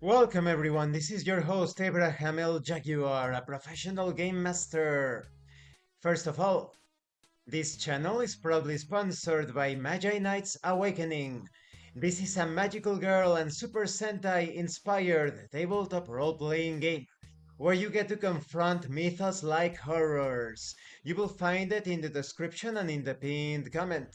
Welcome everyone, this is your host Abraham El Jaguar, a professional game master. First of all, this channel is proudly sponsored by Magi-Knights Awakening. This is a magical girl and Super Sentai inspired tabletop role-playing game where you get to confront mythos-like horrors. You will find it in the description and in the pinned comment.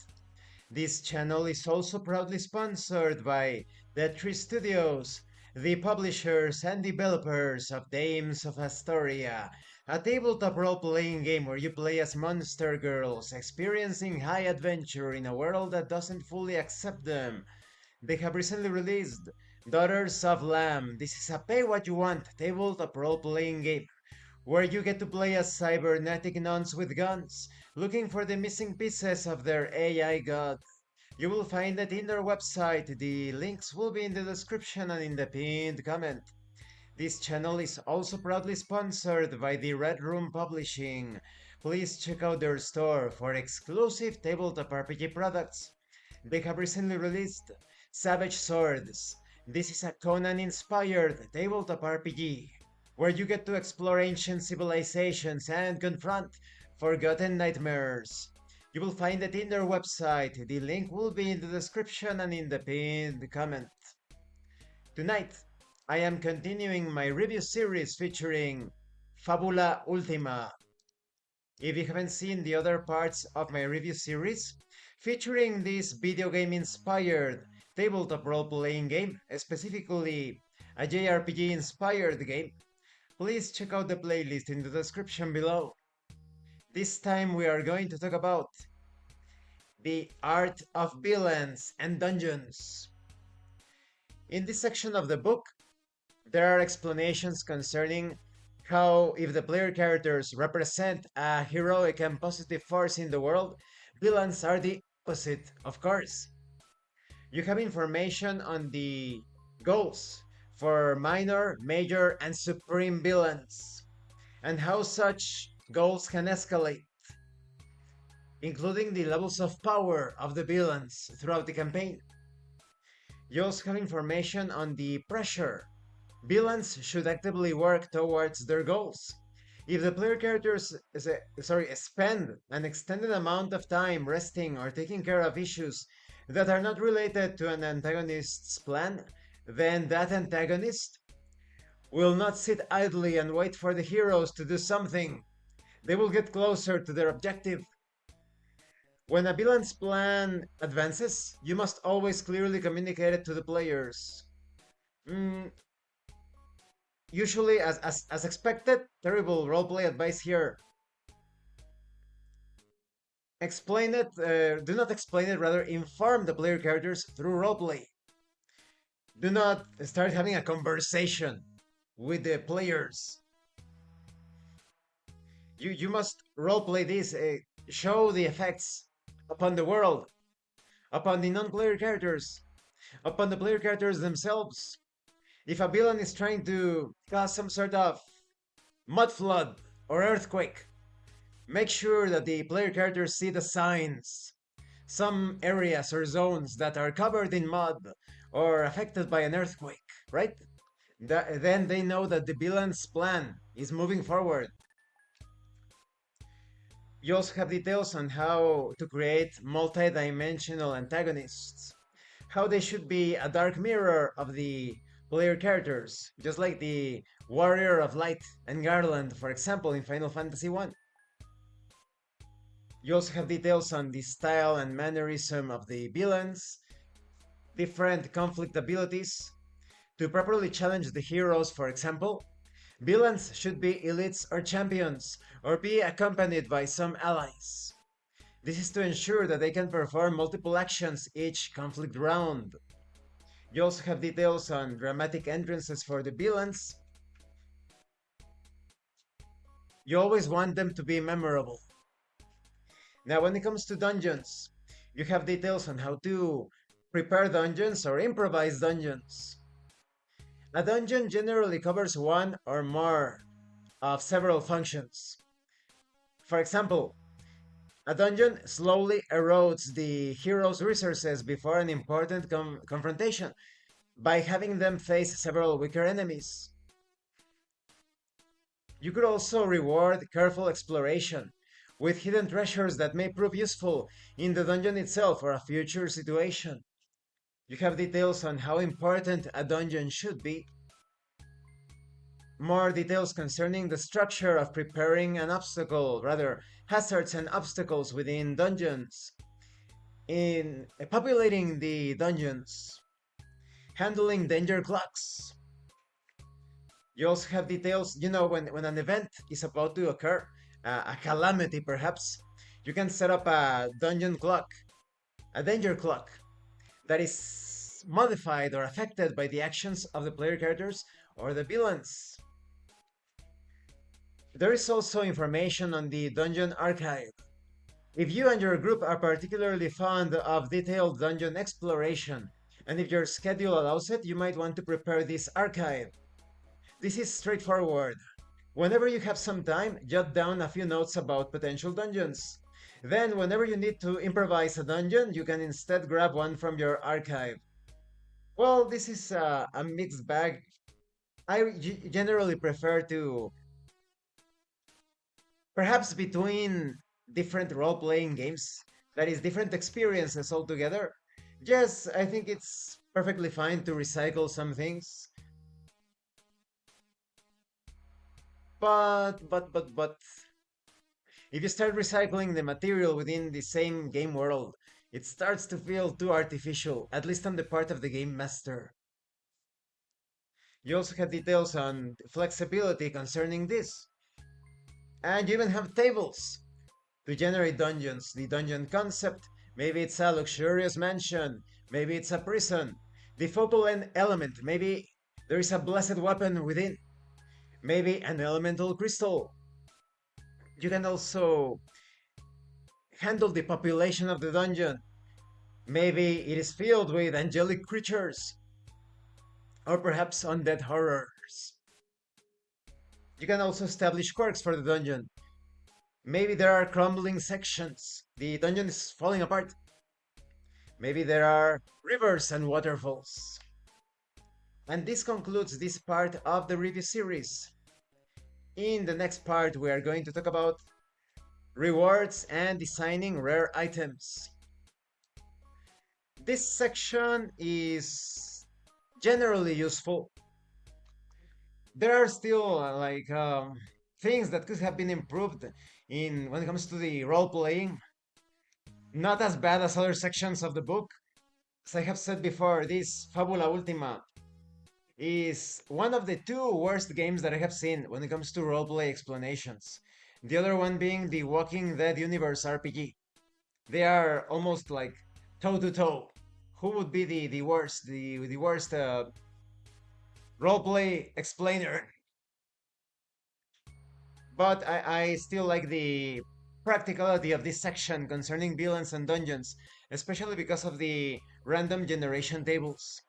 This channel is also proudly sponsored by the Three Studios, the publishers and developers of Dames of Asstoria, a tabletop role-playing game where you play as monster girls, experiencing high adventure in a world that doesn't fully accept them. They have recently released Daughters of Lamb. This is a pay-what-you-want tabletop role-playing game where you get to play as cybernetic nuns with guns, looking for the missing pieces of their AI god. You will find it in their website. The links will be in the description and in the pinned comment. This channel is also proudly sponsored by the Red Room Publishing. Please check out their store for exclusive tabletop RPG products. They have recently released Savage Swords. This is a Conan-inspired tabletop RPG where you get to explore ancient civilizations and confront forgotten nightmares. You will find it in their website. The link will be in the description and in the pinned comment. Tonight, I am continuing my review series featuring Fabula Ultima. If you haven't seen the other parts of my review series, featuring this video game inspired tabletop role playing game, specifically a JRPG inspired game, please check out the playlist in the description below. This time we are going to talk about the art of villains and dungeons. In this section of the book, there are explanations concerning how, if the player characters represent a heroic and positive force in the world, villains are the opposite, of course. You have information on the goals for minor, major, and supreme villains, and how such goals can escalate, including the levels of power of the villains throughout the campaign. You also have information on the pressure villains should actively work towards their goals. If the player characters spend an extended amount of time resting or taking care of issues that are not related to an antagonist's plan, then that antagonist will not sit idly and wait for the heroes to do something. They will get closer to their objective. When a villain's plan advances, you must always clearly communicate it to the players. Mm, Usually, as expected, terrible roleplay advice here. Explain it, do not explain it, rather inform the player characters through roleplay. Do not start having a conversation with the players. You must roleplay this, show the effects upon the world, upon the non-player characters, upon the player characters themselves. If a villain is trying to cause some sort of mud flood or earthquake, make sure that the player characters see the signs. Some areas or zones that are covered in mud or affected by an earthquake, right? Then they know that the villain's plan is moving forward. You also have details on how to create multi-dimensional antagonists, how they should be a dark mirror of the player characters, just like the Warrior of Light and Garland, for example, in Final Fantasy I. You also have details on the style and mannerism of the villains, different conflict abilities. To properly challenge the heroes, for example, villains should be elites or champions, or be accompanied by some allies. This is to ensure that they can perform multiple actions each conflict round. You also have details on dramatic entrances for the villains. You always want them to be memorable. Now, when it comes to dungeons, you have details on how to prepare dungeons or improvise dungeons. A dungeon generally covers one or more of several functions. For example, a dungeon slowly erodes the hero's resources before an important confrontation. by having them face several weaker enemies. You could also reward careful exploration with hidden treasures that may prove useful in the dungeon itself or a future situation. You have details on how important a dungeon should be, more details concerning the structure of preparing an obstacle, rather, hazards and obstacles within dungeons, in populating the dungeons, handling danger clocks. You also have details, when an event is about to occur, a calamity perhaps, you can set up a dungeon clock, a danger clock, that is modified or affected by the actions of the player characters or the villains. There is also information on the dungeon archive. If you and your group are particularly fond of detailed dungeon exploration, and if your schedule allows it, you might want to prepare this archive. This is straightforward. Whenever you have some time, jot down a few notes about potential dungeons. Then, whenever you need to improvise a dungeon, you can instead grab one from your archive. Well, this is a mixed bag. I generally prefer to, perhaps between different role playing games, that is, different experiences altogether. Yes, I think it's perfectly fine to recycle some things. But, if you start recycling the material within the same game world, it starts to feel too artificial, at least on the part of the game master. You also have details on flexibility concerning this. And you even have tables to generate dungeons. The dungeon concept, maybe it's a luxurious mansion, maybe it's a prison. The focal element, maybe there is a blessed weapon within, maybe an elemental crystal. You can also handle the population of the dungeon. Maybe it is filled with angelic creatures, or perhaps undead horrors. You can also establish quirks for the dungeon. Maybe there are crumbling sections. The dungeon is falling apart. Maybe there are rivers and waterfalls. And this concludes this part of the review series. In the next part, we are going to talk about rewards and designing rare items. This section is generally useful. There are still things that could have been improved in when it comes to the role playing. Not as bad as other sections of the book. As I have said before, this Fabula Ultima is one of the two worst games that I have seen when it comes to roleplay explanations. The other one being the Walking Dead Universe RPG. They are almost like toe to toe. Who would be the worst, the worst roleplay explainer? But I still like the practicality of this section concerning villains and dungeons, especially because of the random generation tables.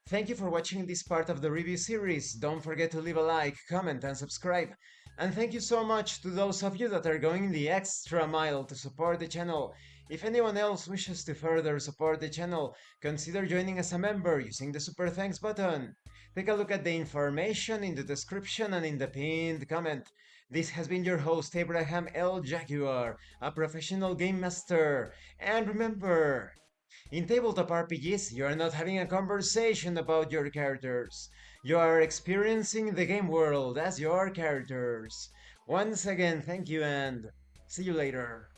Thank you for watching this part of the review series. Don't forget to leave a like, comment, and subscribe. And thank you so much to those of you that are going the extra mile to support the channel. If anyone else wishes to further support the channel, consider joining as a member using the super thanks button. Take a look at the information in the description and in the pinned comment. This has been your host Abraham L. Jaguar, a professional game master. And remember, in tabletop RPGs, you are not having a conversation about your characters. You are experiencing the game world as your characters. Once again, thank you and see you later.